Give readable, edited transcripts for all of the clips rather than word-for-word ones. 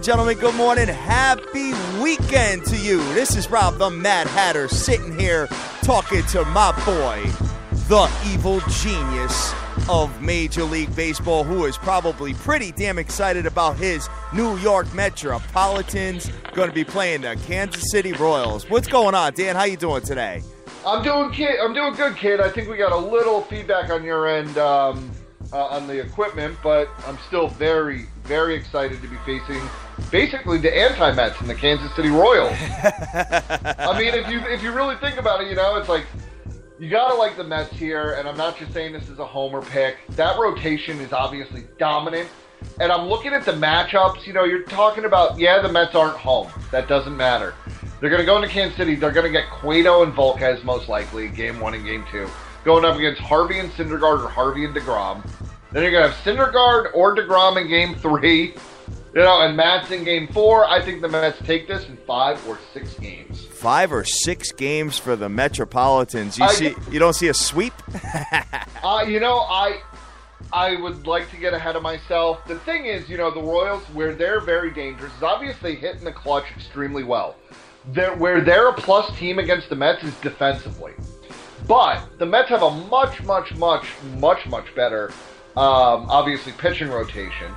and gentlemen, good morning. Happy weekend to you. This is Rob the Mad Hatter sitting here talking to my boy, the evil genius of Major League Baseball, who is probably pretty damn excited about his New York Metropolitans going to be playing the Kansas City Royals. What's going on, Dan? How you doing today? I'm doing good, kid. I think we got a little feedback on your end on the equipment, but I'm still very, very excited to be facing basically the anti-Mets in the Kansas City Royals. I mean, if you really think about it, you know, it's like you gotta like the Mets here, and I'm not just saying this is a homer pick. That rotation is obviously dominant, and I'm looking at the matchups. You know, you're talking about, the Mets aren't home. That doesn't matter. They're going to go into Kansas City. They're going to get Cueto and Volquez most likely, Game 1 and Game 2, going up against Harvey and Syndergaard or Harvey and DeGrom. Then you're going to have Syndergaard or DeGrom in Game 3, and Matz in Game 4. I think the Mets take this in 5 or 6 games. 5 or 6 games for the Metropolitans. You don't see a sweep? I would like to get ahead of myself. The thing is, the Royals, where they're very dangerous, is obviously hitting the clutch extremely well. Where they're a plus team against the Mets is defensively. But the Mets have a much, much, much, much, much better, obviously, pitching rotation.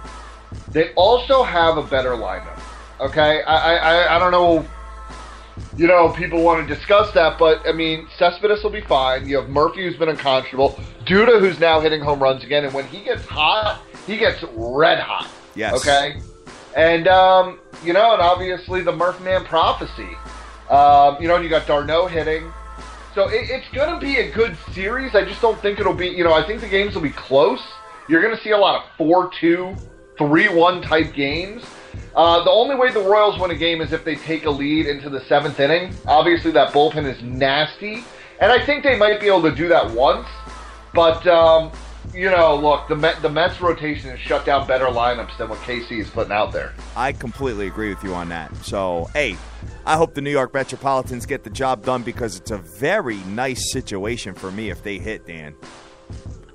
They also have a better lineup. Okay? I don't know, people want to discuss that, but, I mean, Cespedes will be fine. You have Murphy, who's been unconscionable. Duda, who's now hitting home runs again. And when he gets hot, he gets red hot. Yes. Okay? And, and obviously the Murph-Man prophecy. And you got Darno hitting. So it's going to be a good series. I just don't think it'll be, I think the games will be close. You're going to see a lot of 4-2, 3-1 type games. The only way the Royals win a game is if they take a lead into the 7th inning. Obviously, that bullpen is nasty. And I think they might be able to do that once. But, look, the Mets rotation has shut down better lineups than what KC is putting out there. I completely agree with you on that. So, hey, I hope the New York Metropolitans get the job done because it's a very nice situation for me if they hit, Dan.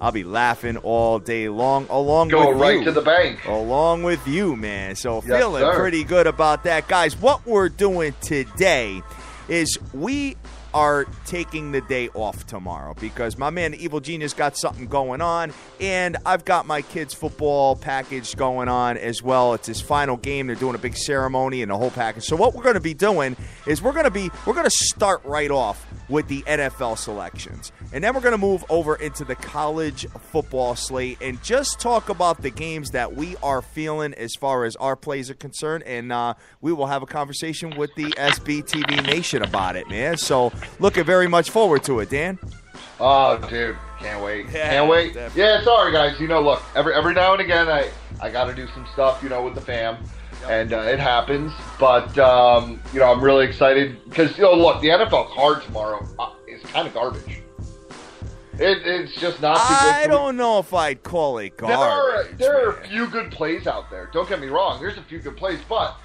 I'll be laughing all day long along with you. Go right to the bank. Along with you, man. So feeling pretty good about that. Guys, what we're doing today is we are taking the day off tomorrow because my man, the Evil Genius, got something going on, and I've got my kids' football package going on as well. It's his final game. They're doing a big ceremony and the whole package. So what we're going to be doing is we're going to start right off with the NFL selections, and then we're going to move over into the college football slate and just talk about the games that we are feeling as far as our plays are concerned, and we will have a conversation with the SBTV Nation about it, man. So looking very much forward to it, Dan. Oh, dude, can't wait. Can't wait. Definitely. Yeah, sorry, guys. Look, every now and again, I got to do some stuff, with the fam. And it happens, but, I'm really excited because, look, the NFL card tomorrow is kind of garbage. It's just not too good. I don't know if I'd call it garbage. There are a few good plays out there. Don't get me wrong. There's a few good plays, but,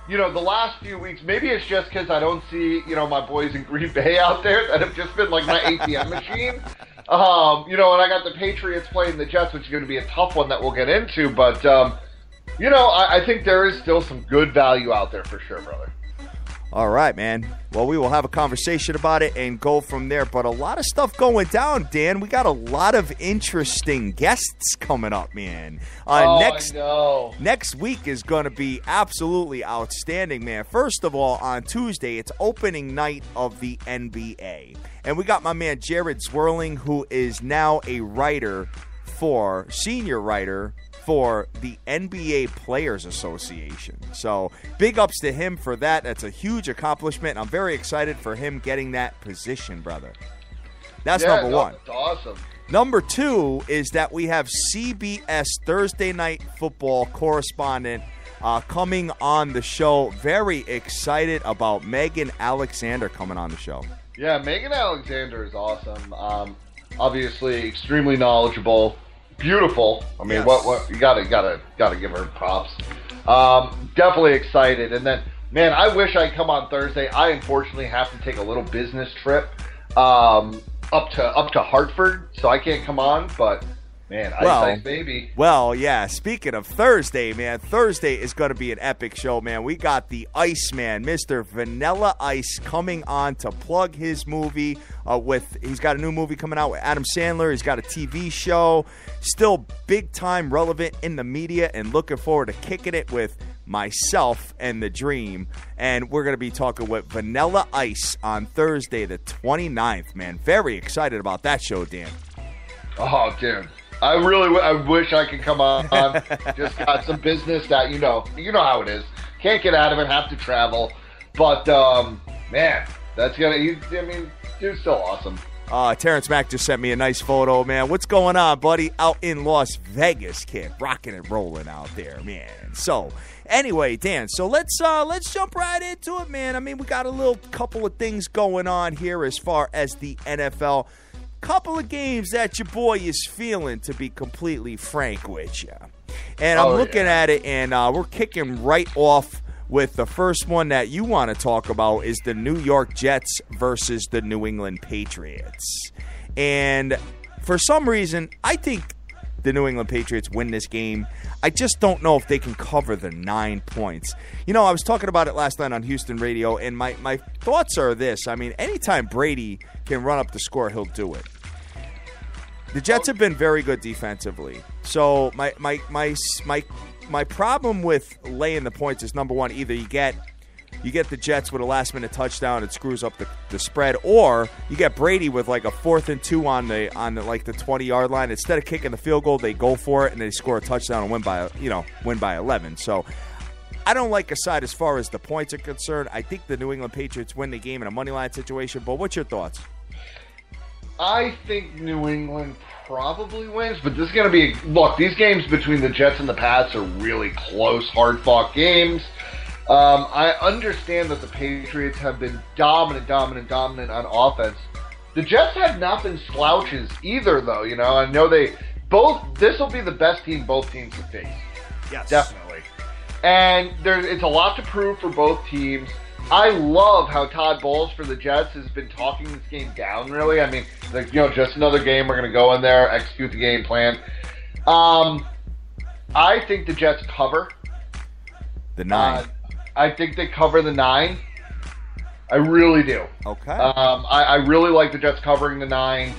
the last few weeks, maybe it's just because I don't see, my boys in Green Bay out there that have just been like my ATM machine. And I got the Patriots playing the Jets, which is going to be a tough one that we'll get into, but, I think there is still some good value out there for sure, brother. All right, man. Well, we will have a conversation about it and go from there. But a lot of stuff going down, Dan. We got a lot of interesting guests coming up, man. I know. Next week is going to be absolutely outstanding, man.Ast of all, on Tuesday, it's opening night of the NBA. And we got my man Jared Zwirling, who is now a senior writer for the NBA Players Association. So big ups to him for that. That's a huge accomplishment. I'm very excited for him getting that position, brother. That's number one. That's awesome. Number two is that we have CBS Thursday Night Football correspondent coming on the show. Very excited about Megan Alexander coming on the show. Yeah, Megan Alexander is awesome. Obviously, extremely knowledgeable. Beautiful. I mean, yes. What you gotta give her props. Definitely excited. And then, man, I wish I'd come on Thursday. I unfortunately have to take a little business trip up to Hartford, so I can't come on. But Man, Ice baby. Well, yeah, speaking of Thursday, man, Thursday is going to be an epic show, man. We got the Iceman, Mr. Vanilla Ice, coming on to plug his movie he's got a new movie coming out with Adam Sandler. He's got a TV show, still big time relevant in the media, and looking forward to kicking it with myself and the Dream. And we're going to be talking with Vanilla Ice on Thursday the 29th, man. Very excited about that show, Dan. Oh, dude. I wish I could come on. Just got some business that, you know how it is. Can't get out of it, have to travel. But, man, dude's still awesome. Terrence Mack just sent me a nice photo, man. What's going on, buddy? Out in Las Vegas, kid. Rocking and rolling out there, man. So, anyway, Dan, so let's jump right into it, man. I mean, we got a couple of things going on here as far as the NFL. Couple of games that your boy is feeling, to be completely frank with you. And I'm looking at it, and we're kicking right off with the first one that you want to talk about is the New York Jets versus the New England Patriots. And for some reason, I think the New England Patriots win this game. I just don't know if they can cover the 9 points. You know, I was talking about it last night on Houston radio, and my thoughts are this. I mean, anytime Brady can run up the score, he'll do it. The Jets have been very good defensively. So my problem with laying the points is, number one, either you get the Jets with a last-minute touchdown, it screws up the spread, or you get Brady with like a 4th and 2 on the 20-yard line. Instead of kicking the field goal, they go for it and they score a touchdown and win by 11. So I don't like a side as far as the points are concerned. I think the New England Patriots win the game in a money line situation. But what's your thoughts? I think New England probably wins, but this is going to be... Look, these games between the Jets and the Pats are really close, hard-fought games. I understand that the Patriots have been dominant on offense. The Jets have not been slouches either, though. You know, I know this will be the best team both teams have faced. Yes. Definitely. And it's a lot to prove for both teams. I love how Todd Bowles for the Jets has been talking this game down, really. I mean, just another game. We're going to go in there, execute the game plan. I think the Jets cover. The 9. I think they cover the 9. I really do. Okay. I really like the Jets covering the 9.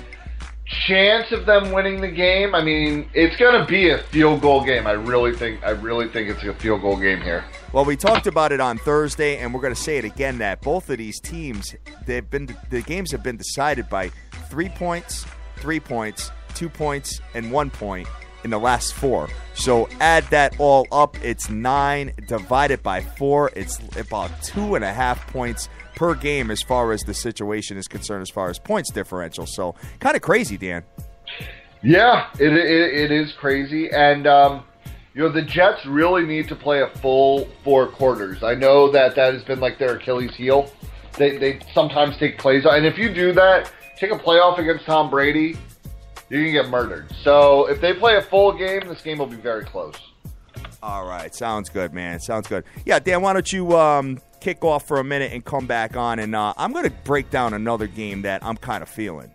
Chance of them winning the game, I mean, it's going to be a field goal game. I really think it's a field goal game here. Well, we talked about it on Thursday, and we're going to say it again, that both of these teams, the games have been decided by 3 points, 3 points, 2 points, and 1 point in the last 4. So add that all up, it's 9 divided by 4. It's about 2.5 points per game as far as the situation is concerned, as far as points differential. So kind of crazy, Dan. Yeah, it is crazy. And, the Jets really need to play a full 4 quarters. I know that has been like their Achilles heel. They sometimes take plays. And if you do that, take a playoff against Tom Brady, you can get murdered. So if they play a full game, this game will be very close. All right. Sounds good, man. Sounds good. Yeah, Dan, why don't you kick off for a minute and come back on, and I'm going to break down another game that I'm kind of feeling,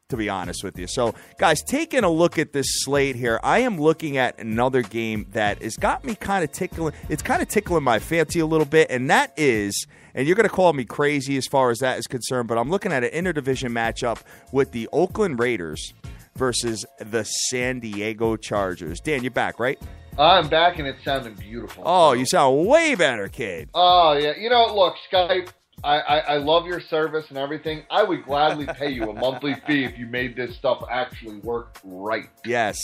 to be honest with you. So, guys, taking a look at this slate here, I am looking at another game that has got me kind of tickling. It's kind of tickling my fancy a little bit, and that is, and you're going to call me crazy as far as that is concerned, but I'm looking at an interdivision matchup with the Oakland Raiders versus the San Diego Chargers. Dan, you're back, right? I'm back, and it's sounding beautiful. Oh, you sound way better, kid. Oh, yeah. Look, Skype, I love your service and everything. I would gladly pay you a monthly fee if you made this stuff actually work right. Yes.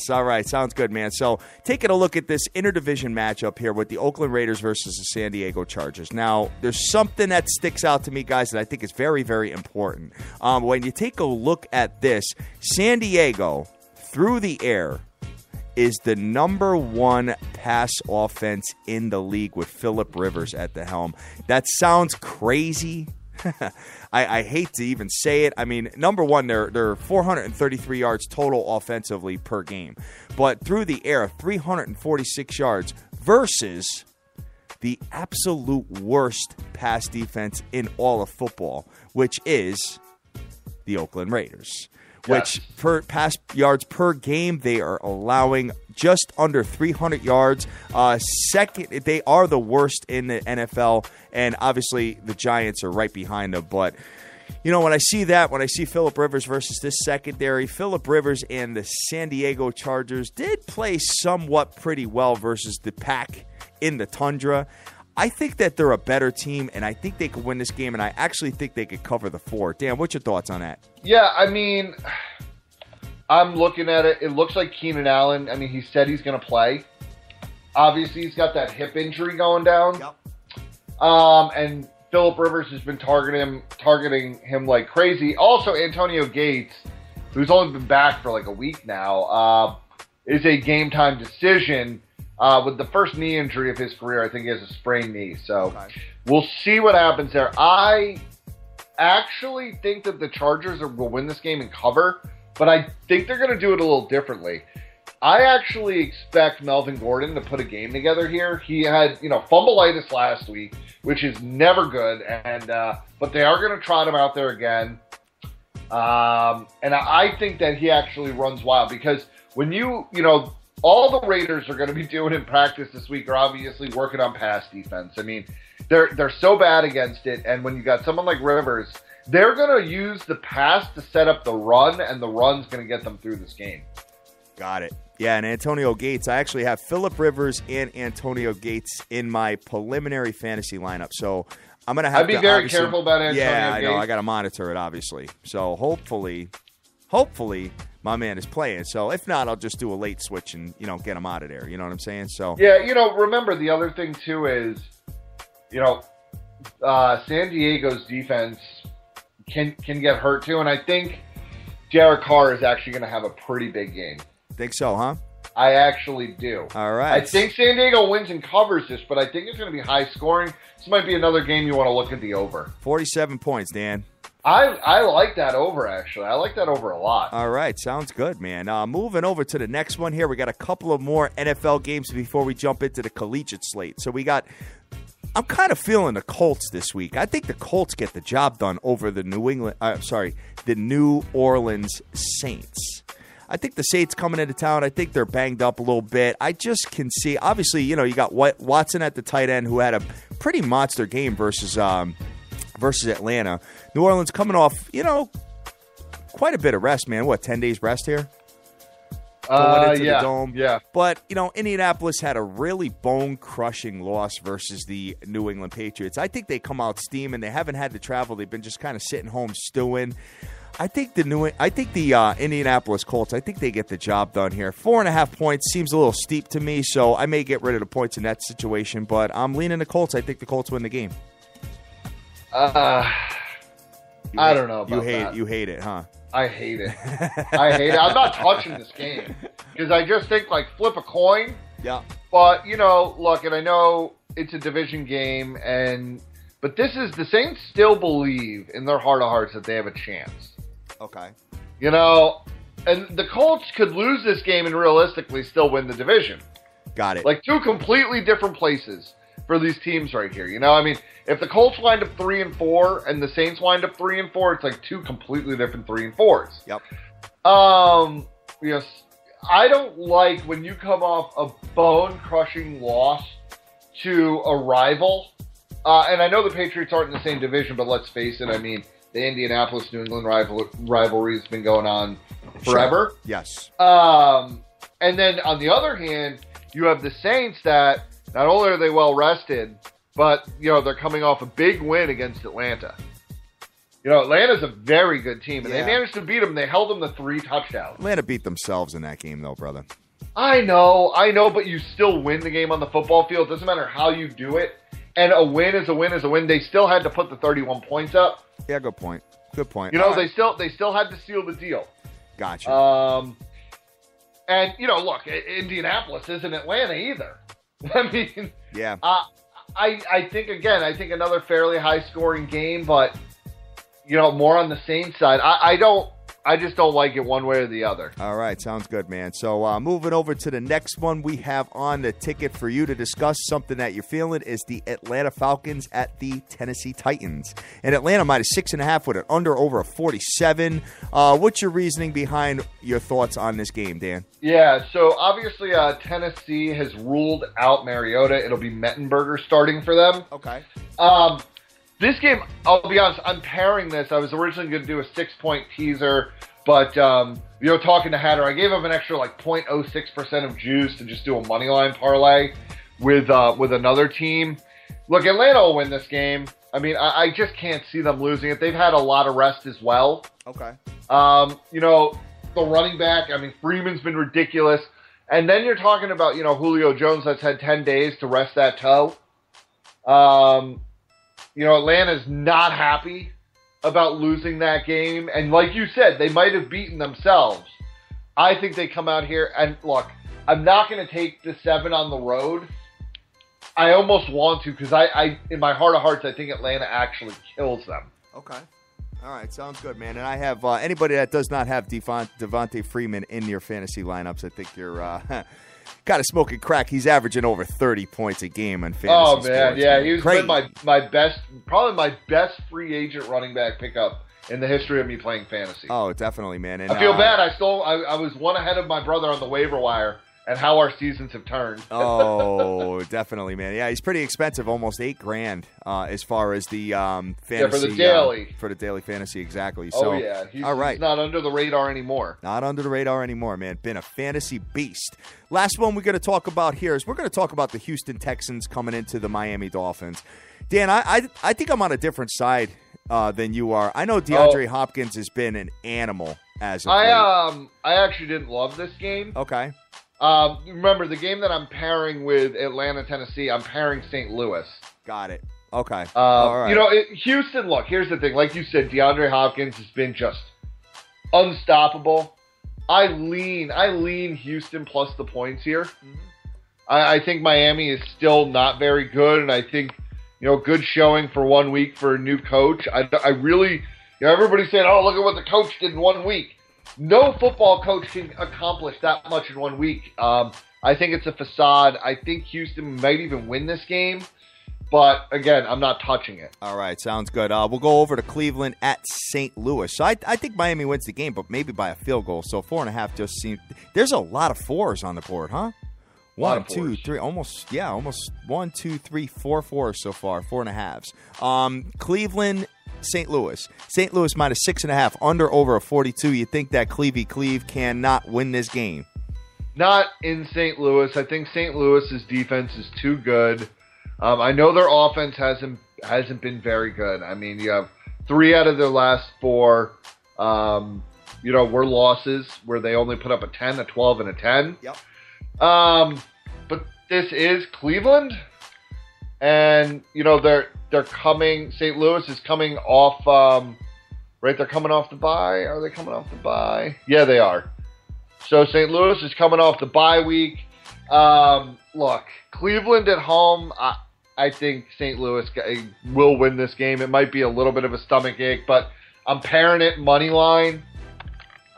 All right. Sounds good, man. So taking a look at this interdivision matchup here with the Oakland Raiders versus the San Diego Chargers. Now, there's something that sticks out to me, guys, that I think is very, very important. When you take a look at this, San Diego, through the air, is the number 1 pass offense in the league with Phillip Rivers at the helm. That sounds crazy. I hate to even say it. I mean, number 1, they're 433 yards total offensively per game. But through the air, 346 yards versus the absolute worst pass defense in all of football, which is the Oakland Raiders. which per pass yards per game, they are allowing just under 300 yards. Second, they are the worst in the NFL, and obviously the Giants are right behind them. But, when I see that, when I see Phillip Rivers versus this secondary, Phillip Rivers and the San Diego Chargers did play somewhat pretty well versus the Pack in the Tundra. I think that they're a better team, and I think they could win this game, and I actually think they could cover the 4. Dan, what's your thoughts on that? Yeah, I mean, I'm looking at it. It looks like Keenan Allen, he said he's going to play. Obviously, he's got that hip injury going down. Yep. And Phillip Rivers has been targeting him like crazy. Also, Antonio Gates, who's only been back for like a week now, is a game-time decision. With the first knee injury of his career, I think he has a sprained knee. So we'll see what happens there. I actually think that the Chargers will win this game and cover, but I think they're going to do it a little differently. I actually expect Melvin Gordon to put a game together here. He had, fumbleitis last week, which is never good, and but they are going to trot him out there again. And I think that he actually runs wild because when all the Raiders are going to be doing in practice this week are obviously working on pass defense. They're so bad against it, and when you got someone like Rivers, they're going to use the pass to set up the run, and the run's going to get them through this game. Got it. Yeah, and Antonio Gates, I actually have Phillip Rivers and Antonio Gates in my preliminary fantasy lineup, so I'm going to have to... I'd be very careful about Antonio Gates. Yeah, I know. I got to monitor it, obviously. So hopefully, my man is playing. So if not, I'll just do a late switch and, get him out of there. You know what I'm saying? So yeah, remember the other thing too is, San Diego's defense can get hurt too, and I think Derek Carr is actually going to have a pretty big game. Think so, huh? I actually do. All right. I think San Diego wins and covers this, but I think it's going to be high scoring. This might be another game you want to look at the over. 47 points, Dan. I like that over, actually. I like that over a lot. All right. Sounds good, man. Moving over to the next one here. We got a couple of more NFL games before we jump into the collegiate slate. So I'm kind of feeling the Colts this week. I think the Colts get the job done over the the New Orleans Saints. I think the Saints coming into town, I think they're banged up a little bit. I just can see, obviously, you got Watson at the tight end who had a pretty monster game versus Atlanta. New Orleans coming off, quite a bit of rest, man. What, 10 days rest here? Going into the Dome. Yeah. But, Indianapolis had a really bone-crushing loss versus the New England Patriots. I think they come out steaming. They haven't had to travel. They've been just kind of sitting home stewing. I think the Indianapolis Colts, I think they get the job done here. 4.5 points seems a little steep to me, so I may get rid of the points in that situation. But I'm leaning the Colts. I think the Colts win the game. I don't know about that. You hate it, huh? I hate it. I'm not touching this game because I just think flip a coin. Yeah. But look, and I know it's a division game, but this is the Saints still believe in their heart of hearts that they have a chance. Okay. And the Colts could lose this game and realistically still win the division. Got it. Two completely different places for these teams right here. If the Colts wind up 3-4 and the Saints wind up 3-4, it's two completely different 3-4s. Yep. I don't like when you come off a bone-crushing loss to a rival. And I know the Patriots aren't in the same division, but let's face it. The Indianapolis-New England rivalry has been going on forever. Sure. Yes. And then on the other hand, you have the Saints that not only are they well rested, but they're coming off a big win against Atlanta. Atlanta's a very good team, and they managed to beat them. They held them to 3 touchdowns. Atlanta beat themselves in that game, though, brother. I know, but you still win the game on the football field. It doesn't matter how you do it. And a win is a win is a win. They still had to put the 31 points up. Yeah, good point. Good point. They still had to seal the deal. Gotcha. And look, Indianapolis isn't Atlanta either. Yeah. I think another fairly high scoring game, but more on the Saints side. I don't I just don't like it one way or the other. All right, sounds good, man. So moving over to the next one we have on the ticket for you to discuss, something that you're feeling, is the Atlanta Falcons at the Tennessee Titans. And Atlanta -6.5 with an under over a 47. What's your reasoning behind your thoughts on this game, Dan? Yeah, so obviously Tennessee has ruled out Mariota. It'll be Mettenberger starting for them. Okay. This game, I'll be honest, I'm pairing this. I was originally going to do a 6-point teaser, but, talking to Hatter, I gave him an extra, 0.06% of juice to just do a money line parlay with another team. Look, Atlanta will win this game. I mean, I just can't see them losing it. They've had a lot of rest as well. Okay. The running back, Freeman's been ridiculous. And then you're talking about, Julio Jones that's had 10 days to rest that toe. Atlanta's not happy about losing that game. And like you said, they might have beaten themselves. I think they come out here and, look, I'm not going to take the 7 on the road. I almost want to because I in my heart of hearts, I think Atlanta actually kills them. Okay. All right, sounds good, man. And I have anybody that does not have Devontae Freeman in your fantasy lineups, I think you're kind of smoking crack. He's averaging over 30 points a game on fantasy. Oh man, sports, yeah, man. he's been my best, probably my best free agent running back pickup in the history of me playing fantasy. Oh, definitely, man. And I feel bad. I was one ahead of my brother on the waiver wire. And how our seasons have turned. Oh, definitely, man. Yeah, he's pretty expensive, almost $8,000 as far as the fantasy. Yeah, for the daily. For the daily fantasy, exactly. So, yeah. He's not under the radar anymore. Not under the radar anymore, man. Been a fantasy beast. Last one we're going to talk about here is we're going to talk about the Houston Texans coming into the Miami Dolphins. Dan, I think I'm on a different side than you are. I know DeAndre Hopkins has been an animal as of late. I actually didn't love this game. Okay. Remember, the game that I'm pairing with Atlanta, Tennessee, I'm pairing St. Louis. Got it. Okay. All right. Houston, look, here's the thing. Like you said, DeAndre Hopkins has been just unstoppable. I lean Houston plus the points here. Mm-hmm. I think Miami is still not very good, and I think, good showing for 1 week for a new coach. I really, everybody's saying, oh, look at what the coach did in 1 week. No football coach can accomplish that much in 1 week. I think it's a facade. I think Houston might even win this game. But, again, I'm not touching it. All right, sounds good. We'll go over to Cleveland at St. Louis. So I think Miami wins the game, but maybe by a field goal. So 4.5 just seems – there's a lot of 4s on the board, huh? 1, 2, 3, almost 1, 2, 3, 4 4s so far, 4.5s. Cleveland – St. Louis. St. Louis -6.5, under over a 42. You think that Cleve cannot win this game? Not in St. Louis. I think St. Louis's defense is too good. I know their offense hasn't been very good. I mean, you have 3 out of their last 4, were losses where they only put up a 10, a 12, and a 10. Yep. But this is Cleveland, and they're coming. St. Louis is coming off. Right, they're coming off the bye. Are they coming off the bye? Yeah, they are. So St. Louis is coming off the bye week. Look, Cleveland at home. I think St. Louis will win this game. It might be a little bit of a stomach ache, but I'm pairing it money line.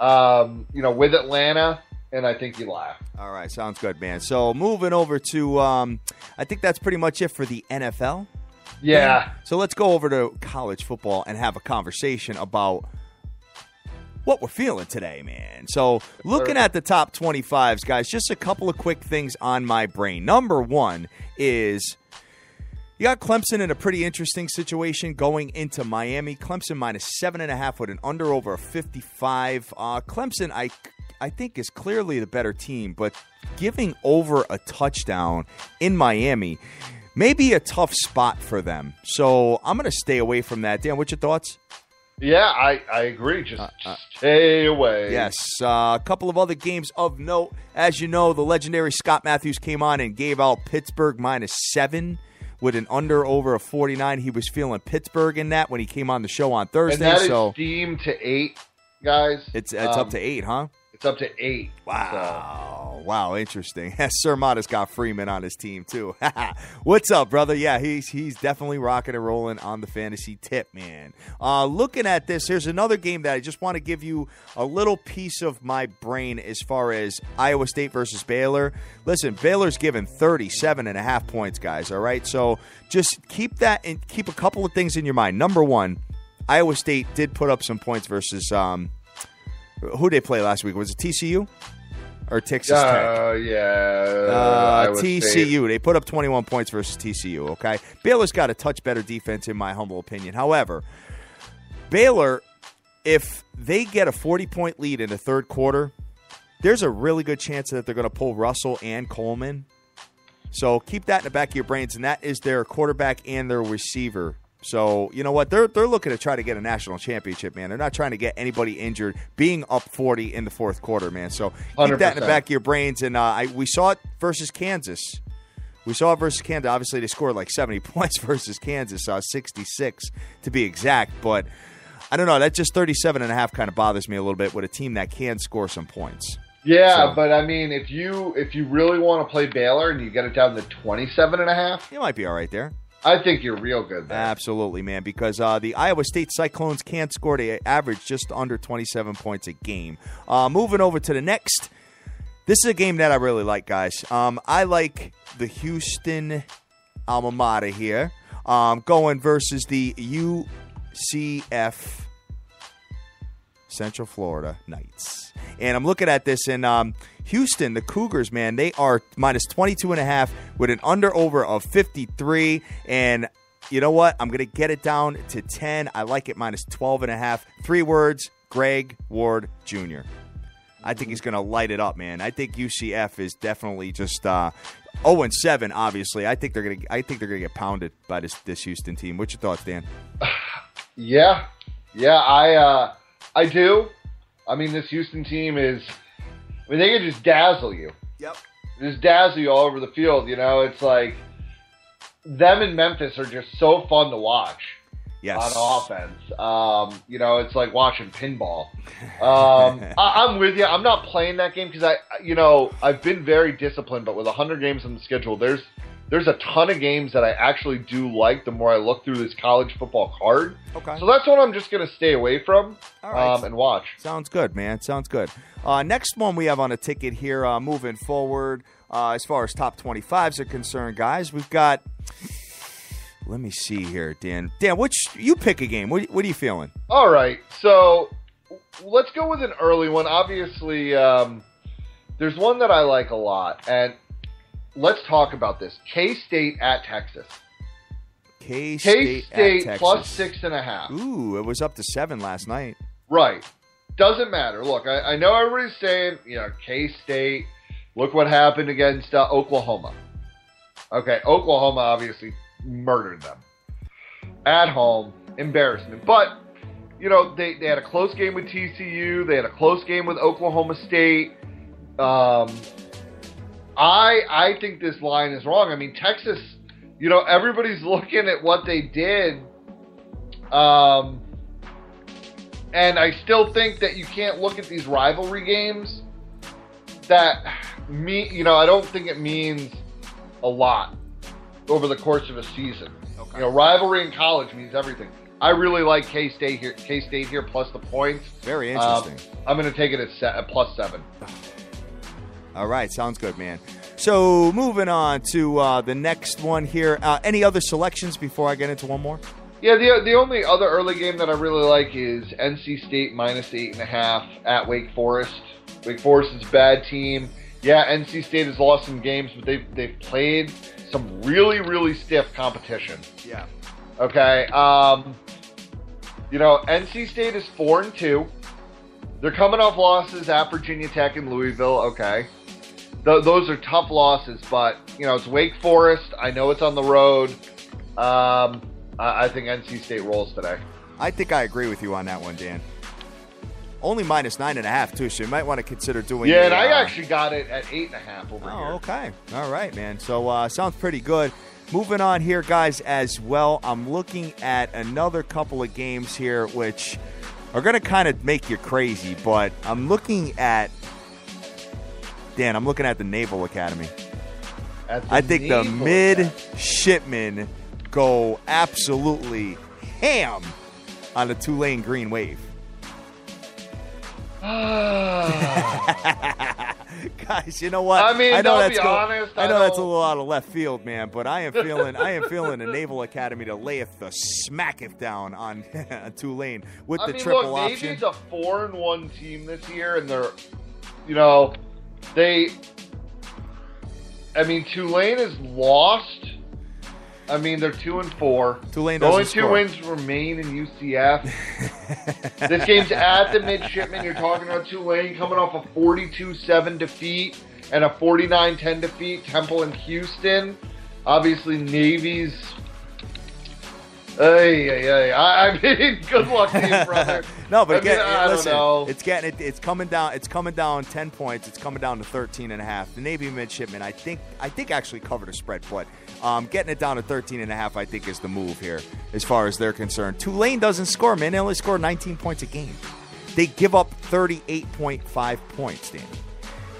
With Atlanta, and I think you laugh. All right, sounds good, man. So moving over to, I think that's pretty much it for the NFL. Yeah. So let's go over to college football and have a conversation about what we're feeling today, man. So looking at the top 25s, guys, just a couple of quick things on my brain. Number one is you got Clemson in a pretty interesting situation going into Miami. Clemson -7.5 with an under over a 55. Clemson, I think, is clearly the better team, but giving over a touchdown in Miami may be a tough spot for them. So I'm going to stay away from that. Dan, what's your thoughts? Yeah, I agree. Just stay away. Yes. A couple of other games of note. As you know, the legendary Scott Matthews came on and gave out Pittsburgh -7 with an under over a 49. He was feeling Pittsburgh in that when he came on the show on Thursday. And that is steamed to 8, guys. It's up to 8, huh? It's up to 8. Wow. wow, interesting. Sir Mata's got Freeman on his team, too. What's up, brother? Yeah, he's definitely rocking and rolling on the fantasy tip, man. Looking at this, here's another game that I just want to give you a little piece of my brain as far as Iowa State versus Baylor. Listen, Baylor's given 37.5 points, guys, all right? So just keep that and keep a couple of things in your mind. Number one, Iowa State did put up some points versus who they play last week? Was it TCU or Texas Tech? Yeah. TCU. State. They put up 21 points versus TCU, okay? Baylor's got a touch better defense, in my humble opinion. However, Baylor, if they get a 40-point lead in the third quarter, there's a really good chance that they're going to pull Russell and Coleman. So keep that in the back of your brains, and that is their quarterback and their receiver. So, you know what? They're looking to try to get a national championship, man. They're not trying to get anybody injured being up 40 in the fourth quarter, man. So keep 100%. That in the back of your brains. And we saw it versus Kansas. Obviously, they scored like 70 points versus Kansas, 66 to be exact. But I don't know. That just 37.5 kind of bothers me a little bit with a team that can score some points. Yeah, so, but I mean, if you really want to play Baylor and you get it down to 27.5, you might be all right there. I think you're real good there. Absolutely, man, because the Iowa State Cyclones can't score. They average just under 27 points a game. Moving over to the next. This is a game that I really like, guys. I like the Houston alma mater here going versus the UCF Central Florida Knights. And I'm looking at this, and Houston, the Cougars, man, they are minus 22.5 with an under-over of 53. And you know what? I'm going to get it down to 10. I like it minus 12.5. 3 words, Greg Ward Jr. I think he's going to light it up, man. I think UCF is definitely just 0-7, obviously. I think they're going to get pounded by this Houston team. What's your thoughts, Dan? Yeah, I do. I mean, this Houston team they can just dazzle you. Yep. Just dazzle you all over the field, you know? It's like them in Memphis are just so fun to watch. Yes. On offense. You know, it's like watching pinball. I'm with you. I'm not playing that game because I've been very disciplined, but with 100 games on the schedule, there's a ton of games that I actually do like the more I look through this college football card. Okay. So that's what I'm just going to stay away from and watch. Sounds good, man. Sounds good. Next one we have on a ticket here moving forward as far as top 25s are concerned, guys. We've got, let me see here, Dan. Dan, you pick a game. What are you feeling? All right. So let's go with an early one. Obviously, there's one that I like a lot, and let's talk about this. K-State at Texas. K-State at Texas. Plus 6.5. Ooh, it was up to 7 last night. Right. Doesn't matter. Look, I know everybody's saying, K-State, look what happened against Oklahoma. Okay, Oklahoma obviously murdered them. At home, embarrassment. But, they had a close game with TCU. They had a close game with Oklahoma State. I think this line is wrong. I mean, Texas, everybody's looking at what they did. And I still think that you can't look at these rivalry games that I don't think it means a lot over the course of a season. Okay. Rivalry in college means everything. I really like K-State here plus the points. Very interesting. I'm going to take it at plus 7. All right, sounds good, man. So moving on to the next one here. Any other selections before I get into one more? Yeah, the only other early game that I really like is NC State minus 8.5 at Wake Forest. Wake Forest is a bad team. Yeah, NC State has lost some games, but they've played some really, really stiff competition. Yeah. Okay. NC State is 4-2. They're coming off losses at Virginia Tech and Louisville. Okay. Those are tough losses, but, it's Wake Forest. I know it's on the road. I think NC State rolls today. I think I agree with you on that one, Dan. Only minus 9.5, too, so you might want to consider doing Yeah, and I actually got it at 8.5 over here. Oh, okay. All right, man. So, sounds pretty good. Moving on here, guys, as well, I'm looking at another couple of games here, which are going to kind of make you crazy, but I'm looking at Dan, I'm looking at the Naval Academy. I think the midshipmen go absolutely ham on the Tulane Green Wave. Guys, you know what? I mean, that's honest. I know that's a little out of left field, man, but I am feeling the Naval Academy to layeth the smacketh down on Tulane with the triple option. Navy's a 4-1 team this year, and they're, Tulane is lost. They're 2-4. Tulane the only doesn't two score. wins remain in UCF. This game's at the midshipmen. You're talking about Tulane coming off a 42-7 defeat and a 49-10 defeat. Temple and Houston. Obviously, Navy's. Good luck to you, brother. No, but listen, don't know. It's coming down. It's coming down 10 points. It's coming down to 13.5. The Navy midshipmen, I think actually covered a spread, but getting it down to 13.5, I think, is the move here as far as they're concerned. Tulane doesn't score, man. They only score 19 points a game. They give up 38.5 points, Dan.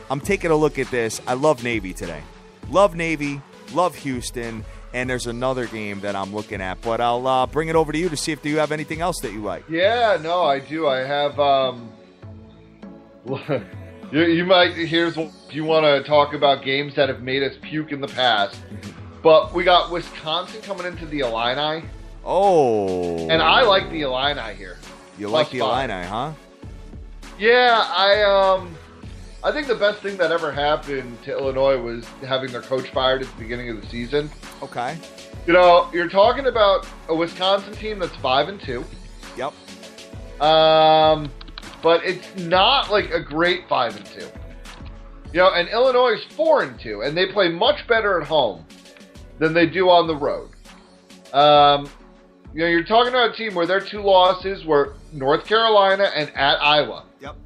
I'm taking a look at this. I love Navy today. Love Navy. Love Houston. And there's another game that I'm looking at, but I'll bring it over to you to see if you have anything else that you like. Yeah, no, I do. I have. You might. Here's if you want to talk about games that have made us puke in the past, but we got Wisconsin coming into the Illini. Oh, and I like the Illini here. You like the Illini, huh? Yeah, I think the best thing that ever happened to Illinois was having their coach fired at the beginning of the season. Okay. You're talking about a Wisconsin team that's 5-2. Yep. But it's not like a great 5-2. And Illinois is 4-2, and they play much better at home than they do on the road. You're talking about a team where their two losses were North Carolina and at Iowa. Yep.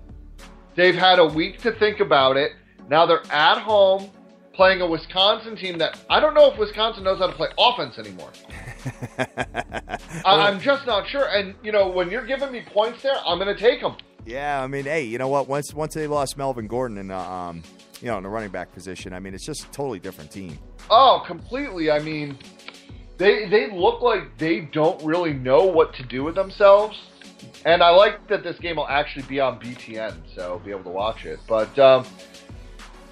They've had a week to think about it. Now they're at home playing a Wisconsin team that I don't know if Wisconsin knows how to play offense anymore. I'm just not sure. And, when you're giving me points there, I'm going to take them. Yeah, hey, you know what? Once they lost Melvin Gordon in in the running back position, it's just a totally different team. Oh, completely. They look like they don't really know what to do with themselves. And I like that this game will actually be on BTN, so I'll be able to watch it. But,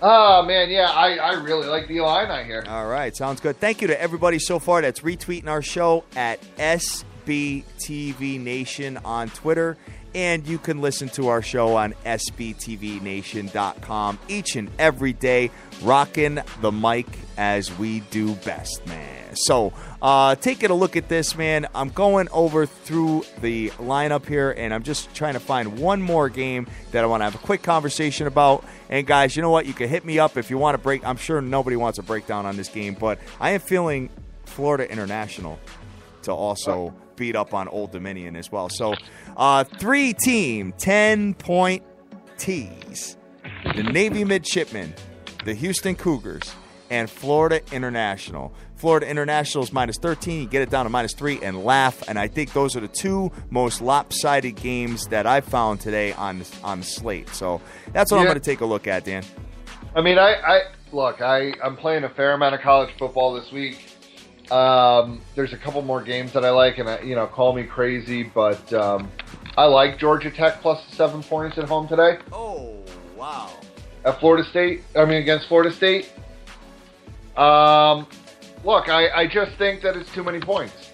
I really like the Illini here. All right, sounds good. Thank you to everybody so far that's retweeting our show at SBTV Nation on Twitter. And you can listen to our show on sbtvnation.com each and every day, rocking the mic as we do best, man. So taking a look at this, man, I'm going over through the lineup here, and I'm just trying to find one more game that I want to have a quick conversation about. And, guys, you know what? You can hit me up if you want to break. I'm sure nobody wants a breakdown on this game, but I am feeling Florida International to also beat up on Old Dominion as well. So 3-team, 10-point tees. The Navy Midshipmen, the Houston Cougars, and Florida International. Florida International is -13. You get it down to -3 and laugh. And I think those are the two most lopsided games that I found today on the slate. So that's what I'm going to take a look at, Dan. I'm playing a fair amount of college football this week. There's a couple more games that I like, and call me crazy, but I like Georgia Tech plus 7 points at home today. Oh, wow. Against Florida State. I just think that it's too many points.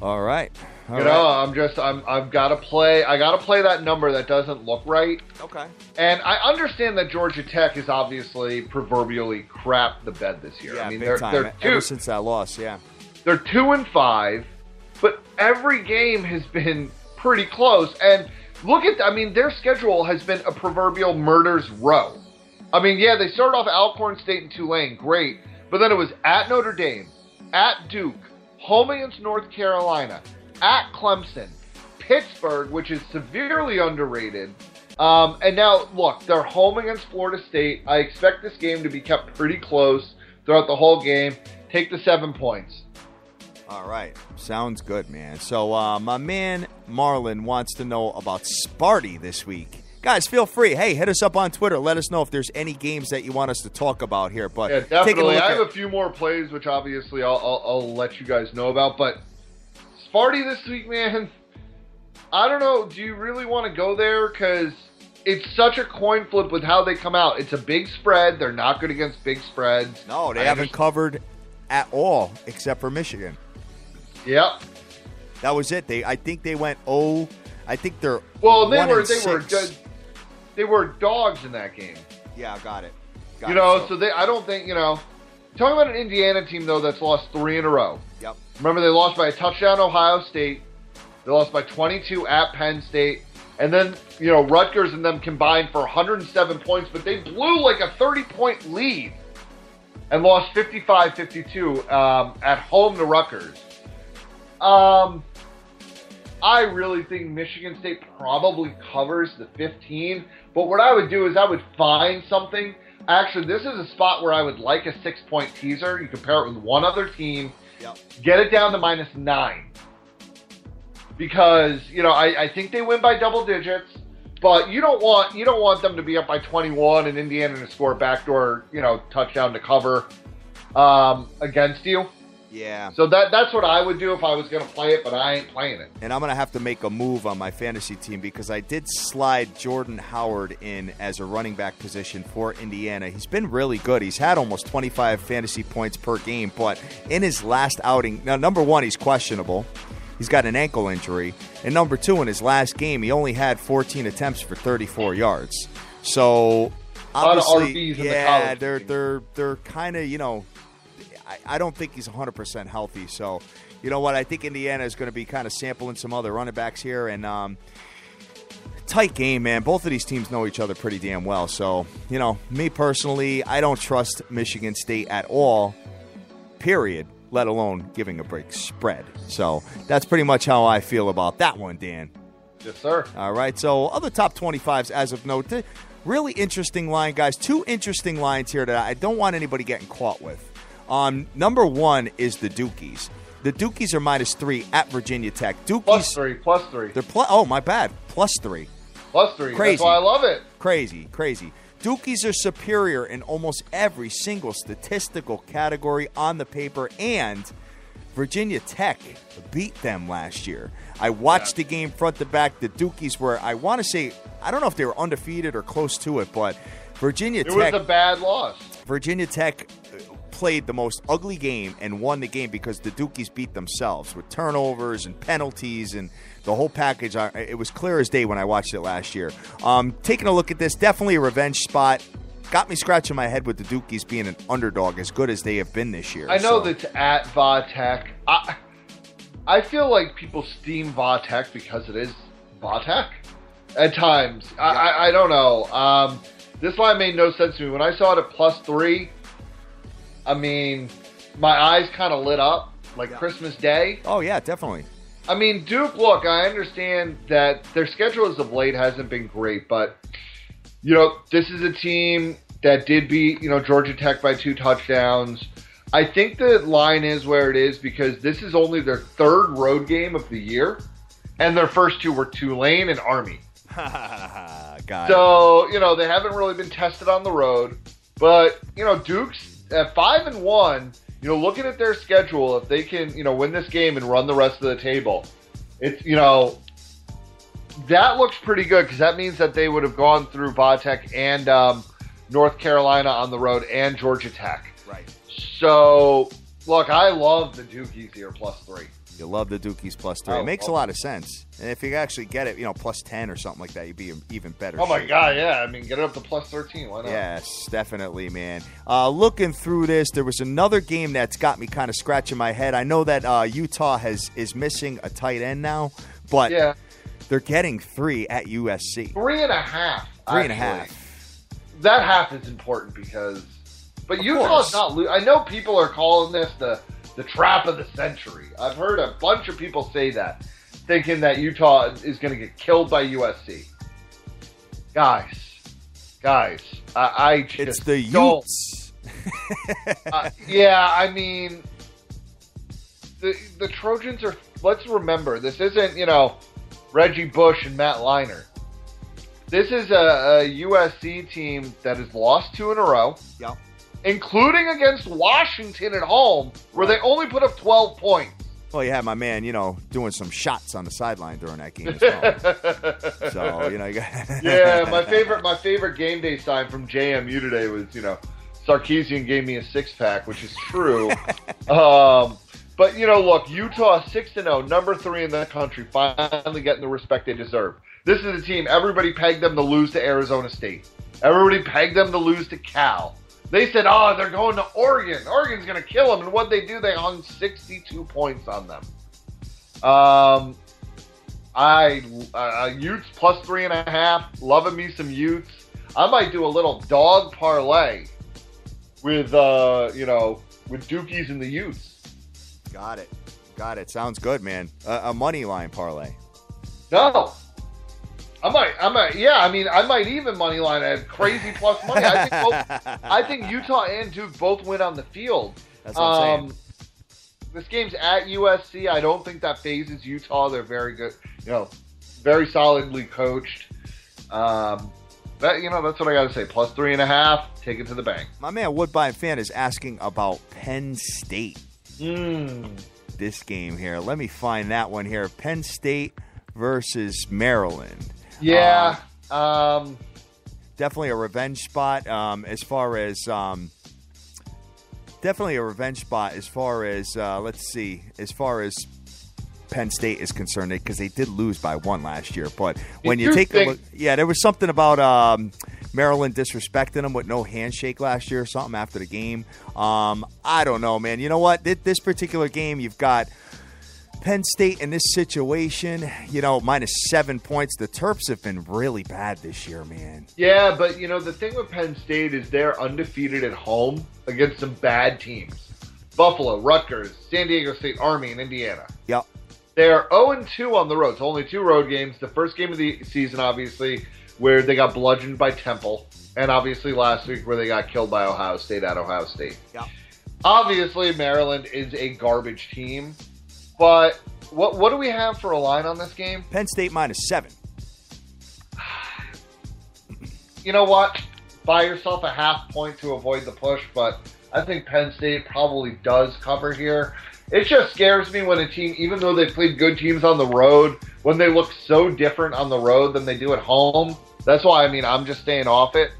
All right. I've got to play. I got to play that number that doesn't look right. Okay. And I understand that Georgia Tech is obviously proverbially crap the bed this year. Yeah, big time. Ever since that loss, yeah. They're 2-5, but every game has been pretty close. And look at, their schedule has been a proverbial murder's row. They started off Alcorn State and Tulane, great, but then it was at Notre Dame, at Duke, home against North Carolina, at Clemson, Pittsburgh, which is severely underrated, and now, look, they're home against Florida State. I expect this game to be kept pretty close throughout the whole game. Take the 7 points. All right. Sounds good, man. So my man Marlon wants to know about Sparty this week. guys, feel free. Hey, hit us up on Twitter. Let us know if there's any games that you want us to talk about here. But yeah, definitely. I have a few more plays, which obviously I'll let you guys know about. But Sparty this week, man, I don't know. Do you really want to go there? Because it's such a coin flip with how they come out. It's a big spread. They're not good against big spreads. No, they haven't covered at all except for Michigan. Yep. That was it. I think they went 0. I think they're they were dogs in that game. Yeah, got it. I don't think, talking about an Indiana team, though, that's lost 3 in a row. Yep. Remember, they lost by a touchdown to Ohio State. They lost by 22 at Penn State. And then, Rutgers and them combined for 107 points, but they blew like a 30-point lead and lost 55-52 at home to Rutgers. I really think Michigan State probably covers the 15, but what I would do is I would find something. Actually, this is a spot where I would like a 6-point teaser. You compare it with one other team, get it down to -9. Because, I think they win by double digits, but you don't want them to be up by 21 and Indiana to score a backdoor, touchdown to cover against you. Yeah. So that's what I would do if I was going to play it, but I ain't playing it. And I'm going to have to make a move on my fantasy team because I did slide Jordan Howard in as a running back position for Indiana. He's been really good. He's had almost 25 fantasy points per game, but in his last outing, now, number one, he's questionable. He's got an ankle injury. And number two, in his last game, he only had 14 attempts for 34 yards. So, obviously, yeah, they're kind of, I don't think he's 100% healthy. So, you know what? I think Indiana is going to be kind of sampling some other running backs here. And tight game, man. Both of these teams know each other pretty damn well. So, me personally, I don't trust Michigan State at all, period, let alone giving a break spread. So that's pretty much how I feel about that one, Dan. Yes, sir. All right. So other top 25s as of note. Really interesting line, guys. 2 interesting lines here that I don't want anybody getting caught with. Number 1 is the Dukies. The Dukies are -3 at Virginia Tech. Dukies +3. They're oh, my bad. +3. +3. Crazy. That's why I love it. Crazy. Dukies are superior in almost every single statistical category on the paper, and Virginia Tech beat them last year. I watched the game front to back. The Dukies were, I want to say, I don't know if they were undefeated or close to it, but Virginia Tech. It was a bad loss. Virginia Tech played the most ugly game and won the game because the Dukies beat themselves with turnovers and penalties and the whole package. It was clear as day when I watched it last year. Taking a look at this, definitely a revenge spot. Got me scratching my head with the Dukies being an underdog as good as they have been this year. I know that's at Va Tech. I feel like people steam Va Tech because it is Va Tech at times. Yeah. I don't know. This line made no sense to me. When I saw it at +3, I mean, my eyes kind of lit up like Christmas Day. Oh, yeah, definitely. I mean, Duke, look, I understand that their schedule as of late hasn't been great, but, this is a team that did beat, Georgia Tech by 2 touchdowns. I think the line is where it is because this is only their 3rd road game of the year, and their first 2 were Tulane and Army. So, they haven't really been tested on the road, but, Duke's at 5-1, looking at their schedule, if they can, win this game and run the rest of the table, it's, that looks pretty good because that means that they would have gone through Va Tech and North Carolina on the road and Georgia Tech. Right. So, look, I love the Dukies here +3. You love the Dukies +3. It makes a lot of sense. And if you actually get it, +10 or something like that, you'd be even better. Oh, my God, yeah. I mean, get it up to +13. Why not? Yes, definitely, man. Looking through this, there was another game that's got me kind of scratching my head. I know that Utah is missing a tight end now, but they're getting 3 at USC. 3.5. 3.5. That half is important because... But Utah's not... I know people are calling this the trap of the century. I've heard a bunch of people say that, thinking that Utah is going to get killed by USC. Guys, I just it's the Utes. Yeah, I mean, the Trojans are. Let's remember, this isn't Reggie Bush and Matt Leinart. This is a USC team that has lost 2 in a row. Yep. Including against Washington at home, where they only put up 12 points. Well, you had my man, doing some shots on the sideline during that game as well. So, you got yeah, my favorite game day sign from JMU today was, Sarkisian gave me a 6-pack, which is true. But, look, Utah 6-0, number 3 in the country, finally getting the respect they deserve. This is a team, everybody pegged them to lose to Arizona State. Everybody pegged them to lose to Cal. They said, they're going to Oregon. Oregon's going to kill them. And what they do, they hung 62 points on them. Utes plus 3.5. Loving me some Utes. I might do a little dog parlay with Dookies and the Utes. Got it. Sounds good, man. A money line parlay. No. I might even money line at crazy plus money. I think Utah and Duke both win on the field. That's what I'm saying. This game's at USC. I don't think that phases Utah. They're very good, very solidly coached. That's what I got to say. Plus 3.5. Take it to the bank. My man Woodbine fan is asking about Penn State. This game here. Let me find that one here. Penn State versus Maryland. Yeah. Definitely a revenge spot definitely a revenge spot as far as Penn State is concerned, because they did lose by 1 last year. But when you take a look, there was something about Maryland disrespecting them with no handshake last year or something after the game. I don't know, man. You know what? This particular game, you've got Penn State in this situation, minus 7 points. The Terps have been really bad this year, man. Yeah, but, the thing with Penn State is they're undefeated at home against some bad teams. Buffalo, Rutgers, San Diego State, Army, and Indiana. Yep. They're 0-2 on the road. So only 2 road games. The first game of the season, obviously, where they got bludgeoned by Temple. And obviously last week where they got killed by Ohio State at Ohio State. Yep. Obviously, Maryland is a garbage team. But what do we have for a line on this game? Penn State minus 7. You know what? Buy yourself a half point to avoid the push, but I think Penn State probably does cover here. It just scares me when a team, even though they played good teams on the road, when they look so different on the road than they do at home. That's why, I'm just staying off it.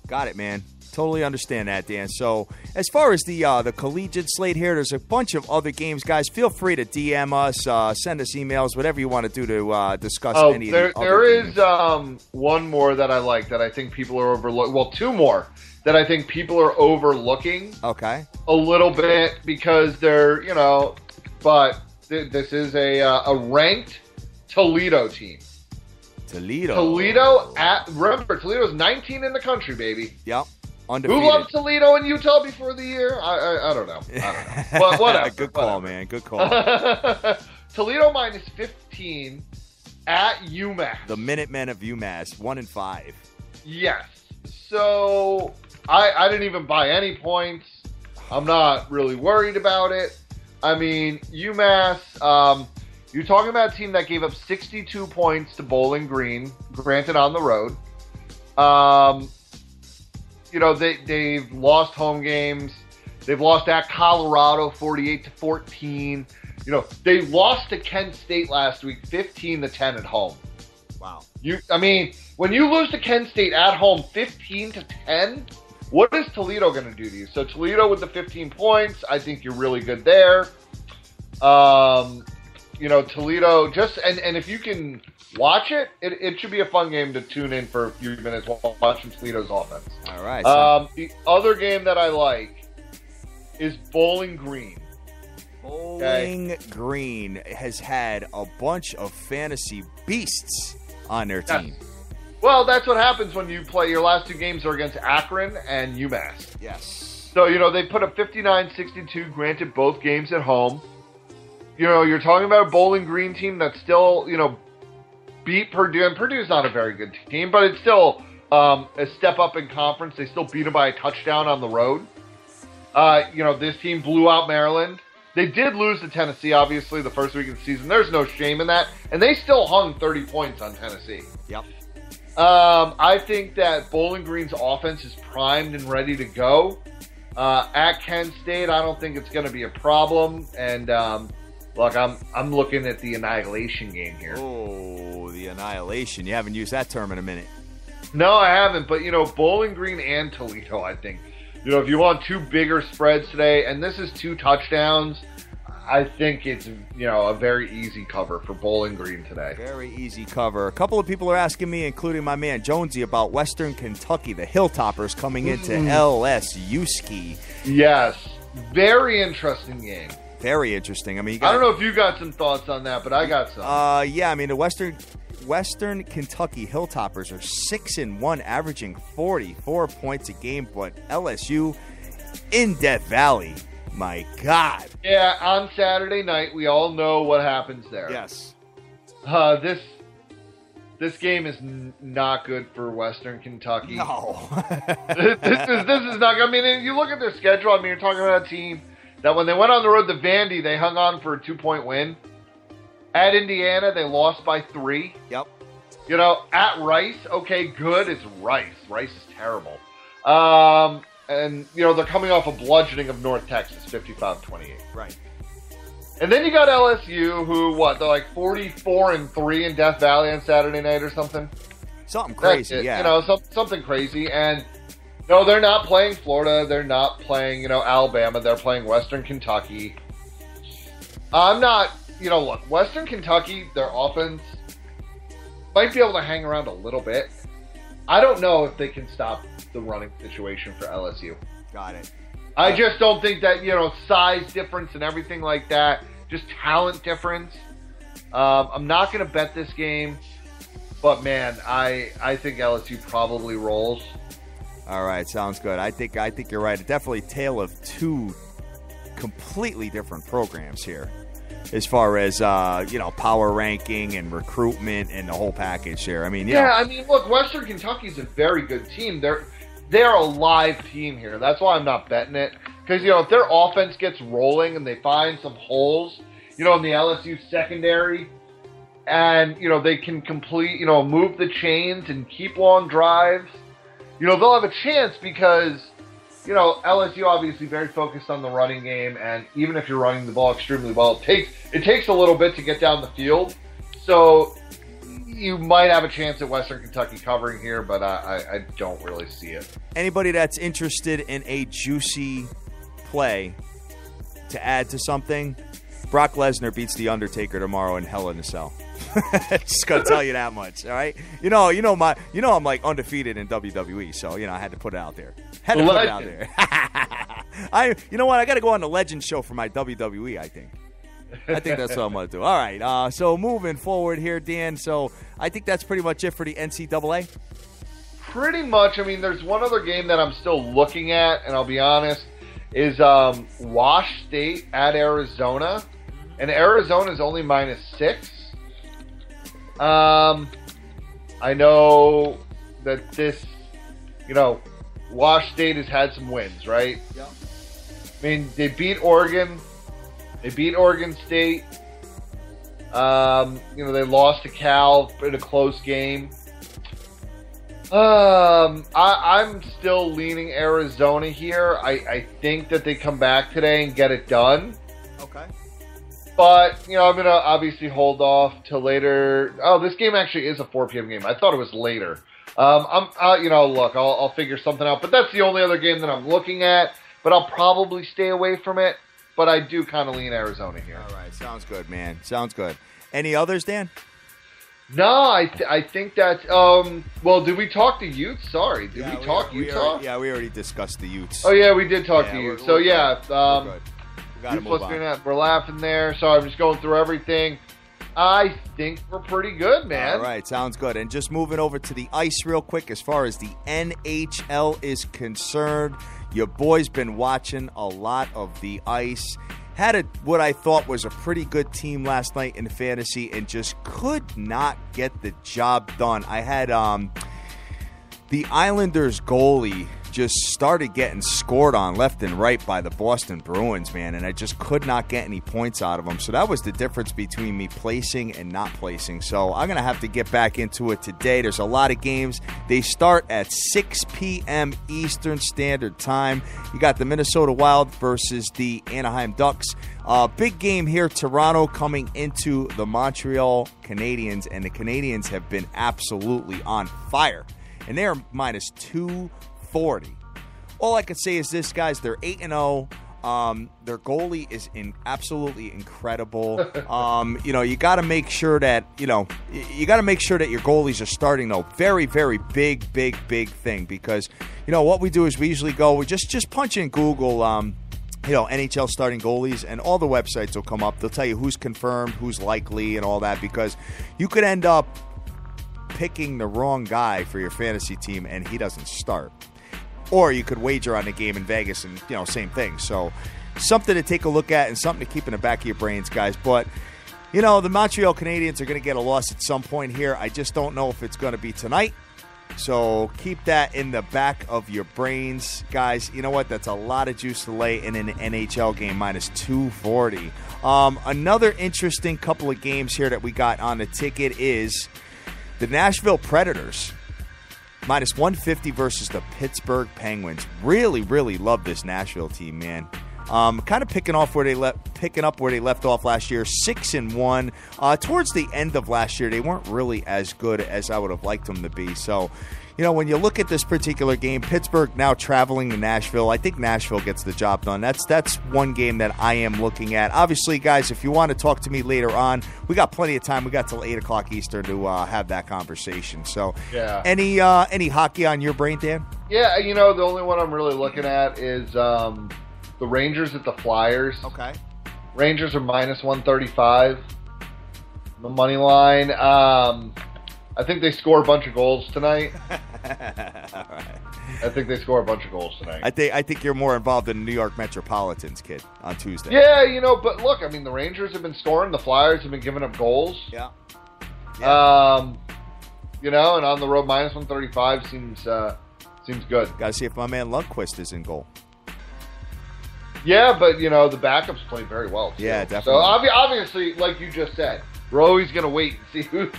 Got it, man. Totally understand that, Dan. So as far as the collegiate slate here, there's a bunch of other games, guys. Feel free to DM us, send us emails, whatever you want to do to discuss any of the other games. There is one more that I like that I think people are overlooking. Well, 2 more that I think people are overlooking. Okay. A little bit because they're, but this is a ranked Toledo team. Toledo remember, Toledo's 19 in the country, baby. Yep. Undefeated. Who loved Toledo and Utah before the year? I don't know. But whatever. Good call, man. Good call. Toledo minus 15 at UMass. The Minutemen of UMass, 1-5. Yes. So I didn't even buy any points. I'm not really worried about it. UMass, you're talking about a team that gave up 62 points to Bowling Green, granted on the road. They've lost home games. They've lost at Colorado 48-14. They lost to Kent State last week 15-10 at home. Wow. When you lose to Kent State at home 15-10, what is Toledo going to do to you? So Toledo with the 15 points, I think you're really good there. Toledo and if you can watch it, it should be a fun game to tune in for a few minutes while watching Toledo's offense. All right. The other game that I like is Bowling Green. Bowling Green has had a bunch of fantasy beasts on their team. Yes. Well, that's what happens when you play. Your last 2 games are against Akron and UMass. Yes. So, they put up 59-62, granted both games at home. You're talking about a Bowling Green team that's still, beat Purdue. And Purdue's not a very good team, but it's still a step up in conference. They still beat them by a touchdown on the road. This team blew out Maryland. They did lose to Tennessee, obviously, the first week of the season. There's no shame in that. And they still hung 30 points on Tennessee. Yep. I think that Bowling Green's offense is primed and ready to go. At Kent State, I don't think it's going to be a problem. And look, I'm looking at the annihilation game here. Oh, the annihilation! You haven't used that term in a minute. No, I haven't. But Bowling Green and Toledo, I think. If you want two bigger spreads today, and this is 2 touchdowns, I think it's, a very easy cover for Bowling Green today. Very easy cover. A couple of people are asking me, including my man Jonesy, about Western Kentucky, the Hilltoppers coming into LSU ski. Yes. Very interesting game. Very interesting. I mean, I don't know if you got some thoughts on that, but I got some. Yeah, I mean, the Western Kentucky Hilltoppers are 6-1, averaging 44 points a game, but LSU in Death Valley, my God. Yeah, on Saturday night, we all know what happens there. Yes. This game is not good for Western Kentucky. No. this is not. I mean, you look at their schedule. I mean, you're talking about a team that when they went on the road to Vandy, they hung on for a 2-point win. At Indiana, they lost by 3. Yep. At Rice, okay, good. It's Rice. Rice is terrible. And, they're coming off a bludgeoning of North Texas, 55-28. Right. And then you got LSU, who, they're like 44-3 in Death Valley on Saturday night or something? Something crazy, yeah. Something crazy. And, no, they're not playing Florida. They're not playing, Alabama. They're playing Western Kentucky. I'm not... look, Western Kentucky, their offense might be able to hang around a little bit. I don't know if they can stop the running situation for LSU. Got it. I just don't think that, size difference and everything like that, just talent difference. I'm not going to bet this game, but, man, I think LSU probably rolls. All right, sounds good. I think you're right. Definitely a tale of 2 completely different programs here, as far as power ranking and recruitment and the whole package here. I mean, look, Western Kentucky's a very good team. They're a live team here. That's why I'm not betting it. Because if their offense gets rolling and they find some holes, in the LSU secondary, and they can complete, move the chains and keep long drives, they'll have a chance because. LSU obviously very focused on the running game, and even if you're running the ball extremely well, it takes a little bit to get down the field. So you might have a chance at Western Kentucky covering here, but I don't really see it. Anybody that's interested in a juicy play to add to something, Brock Lesnar beats The Undertaker tomorrow in Hell in a Cell. Just gonna tell you that much, all right? I'm like undefeated in WWE, so I had to put it out there. You know what? I got to go on the Legend show for my WWE. I think that's what I'm gonna do. All right. So moving forward here, Dan. So I think that's pretty much it for the NCAA. Pretty much. I mean, there's one other game that I'm still looking at, and I'll be honest, is Wash State at Arizona, and Arizona is only -6. I know that this, Wash State has had some wins, right? Yeah. I mean, they beat Oregon. They beat Oregon State. They lost to Cal in a close game. I'm still leaning Arizona here. I think that they come back today and get it done. Okay. But, I'm going to obviously hold off till later. Oh, this game actually is a 4 p.m. game. I thought it was later. Look, I'll figure something out. But that's the only other game that I'm looking at. But I'll probably stay away from it. But I do kind of lean Arizona here. All right. Sounds good, man. Sounds good. Any others, Dan? No, I think that's... well, did we talk to Utes? Sorry. Did we talk Utah? We already discussed the Utes. Oh, yeah, we did talk to Utes. So, yeah. We're good. We gotta move on. We're laughing there. Sorry, I'm just going through everything. I think we're pretty good, man. All right, sounds good. And just moving over to the ice real quick, as far as the NHL is concerned, your boy's been watching a lot of the ice. Had what I thought was a pretty good team last night in fantasy and just could not get the job done. I had the Islanders goalie, just started getting scored on left and right by the Boston Bruins, man, and I just could not get any points out of them. So that was the difference between me placing and not placing. So I'm going to have to get back into it today. There's a lot of games. They start at 6 p.m. Eastern Standard Time. You got the Minnesota Wild versus the Anaheim Ducks. Big game here, Toronto coming into the Montreal Canadiens, and the Canadiens have been absolutely on fire. And they're minus 240. All I can say is this, guys, they're 8-0. Their goalie is absolutely incredible. You got to make sure that, your goalies are starting, though. Very, very big thing, because, what we do is we usually we just punch in Google, NHL starting goalies, and all the websites will come up. They'll tell you who's confirmed, who's likely, and all that, because you could end up picking the wrong guy for your fantasy team and he doesn't start. Or you could wager on the game in Vegas and, same thing. So something to take a look at and something to keep in the back of your brains, guys. But, the Montreal Canadiens are going to get a loss at some point here. I just don't know if it's going to be tonight. So keep that in the back of your brains, guys. You know what? That's a lot of juice to lay in an NHL game, minus 240. Another interesting couple of games here that we got on the ticket is the Nashville Predators, minus 150 versus the Pittsburgh Penguins. Really, really love this Nashville team, man. Kind of picking up where they left off last year, 6-1. Towards the end of last year, they weren't really as good as I would have liked them to be. So, when you look at this particular game, Pittsburgh now traveling to Nashville, I think Nashville gets the job done. That's one game that I am looking at. Obviously, guys, if you want to talk to me later on, we got plenty of time. We got till 8 o'clock Eastern to have that conversation. So, yeah. Any hockey on your brain, Dan? Yeah, the only one I'm really looking at is the Rangers at the Flyers. Okay. Rangers are minus 135. The money line. I think they score a bunch of goals tonight. All right. I think they score a bunch of goals tonight. I think you're more involved in the New York Metropolitans, kid, on Tuesday. Yeah, but look, the Rangers have been scoring. The Flyers have been giving up goals. Yeah. And on the road, minus 135 seems good. Got to see if my man Lundqvist is in goal. Yeah, but, the backups played very well, too. Yeah, definitely. So, obviously, like you just said, we're always going to wait and see who's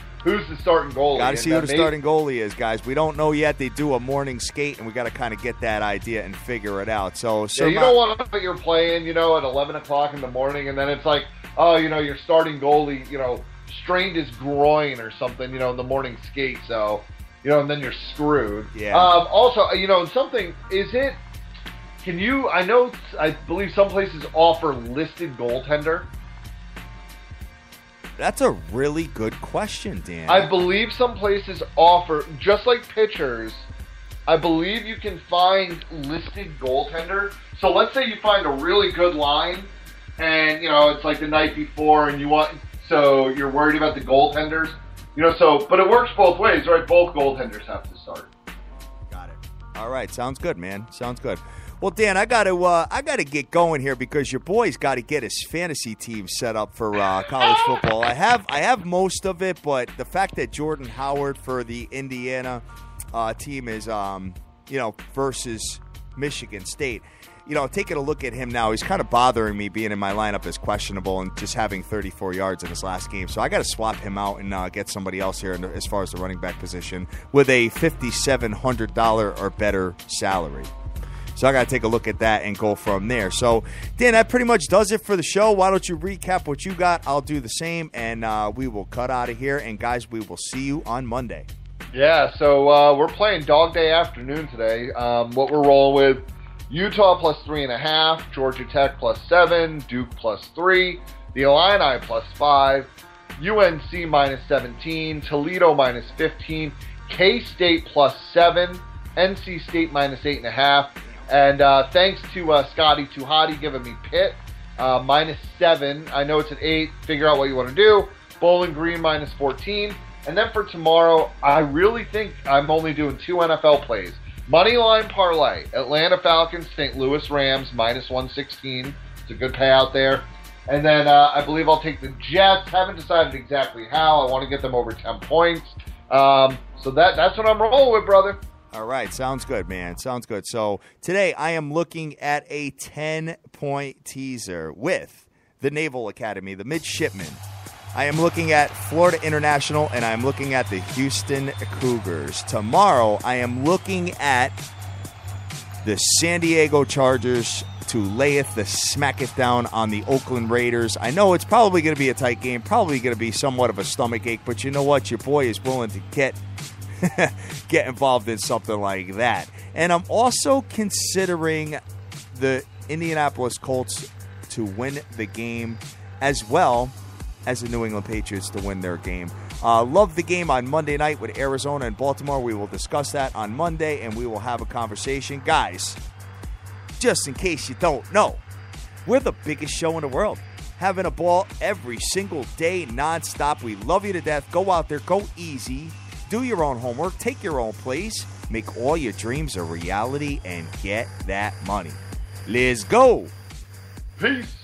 the starting goalie. Got to see who the starting goalie is, guys. We don't know yet. They do a morning skate, and we got to kind of get that idea and figure it out. So you don't want to put your playing, at 11 o'clock in the morning, and then it's like, your starting goalie, strained his groin or something, in the morning skate. So, and then you're screwed. Yeah. Also, something, is it... I believe some places offer listed goaltender. That's a really good question, Dan. I believe some places offer, just like pitchers, I believe you can find listed goaltender. So let's say you find a really good line, and, it's like the night before, and so you're worried about the goaltenders. But it works both ways, right? Both goaltenders have to start. Got it. All right, sounds good, man. Sounds good. Well, Dan, I gotta get going here because your boy's got to get his fantasy team set up for college football. I have most of it, but the fact that Jordan Howard for the Indiana team is versus Michigan State, taking a look at him now, he's kind of bothering me being in my lineup as questionable and just having 34 yards in his last game. So I got to swap him out and get somebody else here as far as the running back position with a $5,700 or better salary. So I got to take a look at that and go from there. So, Dan, that pretty much does it for the show. Why don't you recap what you got? I'll do the same, and we will cut out of here. And, guys, we will see you on Monday. Yeah, so we're playing Dog Day afternoon today. What we're rolling with, Utah plus 3.5, Georgia Tech plus 7, Duke plus 3, the Illini plus 5, UNC minus 17, Toledo minus 15, K-State plus 7, NC State minus 8.5. And thanks to Scotty Tuhati giving me Pitt, minus 7. I know it's at 8. Figure out what you want to do. Bowling Green, minus 14. And then for tomorrow, I really think I'm only doing 2 NFL plays. Moneyline parlay, Atlanta Falcons, St. Louis Rams, minus 116. It's a good payout there. And then I believe I'll take the Jets. Haven't decided exactly how. I want to get them over 10 points. So that's what I'm rolling with, brother. All right, sounds good, man. Sounds good. So today I am looking at a 10-point teaser with the Naval Academy, the Midshipmen. I am looking at Florida International, and I am looking at the Houston Cougars. Tomorrow I am looking at the San Diego Chargers to layeth the smack it down on the Oakland Raiders. I know it's probably going to be a tight game, probably going to be somewhat of a stomach ache, but you know what? Your boy is willing to get involved in something like that. And I'm also considering the Indianapolis Colts to win the game as well as the New England Patriots to win their game. Love the game on Monday night with Arizona and Baltimore. We will discuss that on Monday, and we will have a conversation. Guys, just in case you don't know, we're the biggest show in the world. Having a ball every single day, nonstop. We love you to death. Go out there. Go easy. Do your own homework. Take your own plays. Make all your dreams a reality and get that money. Let's go. Peace.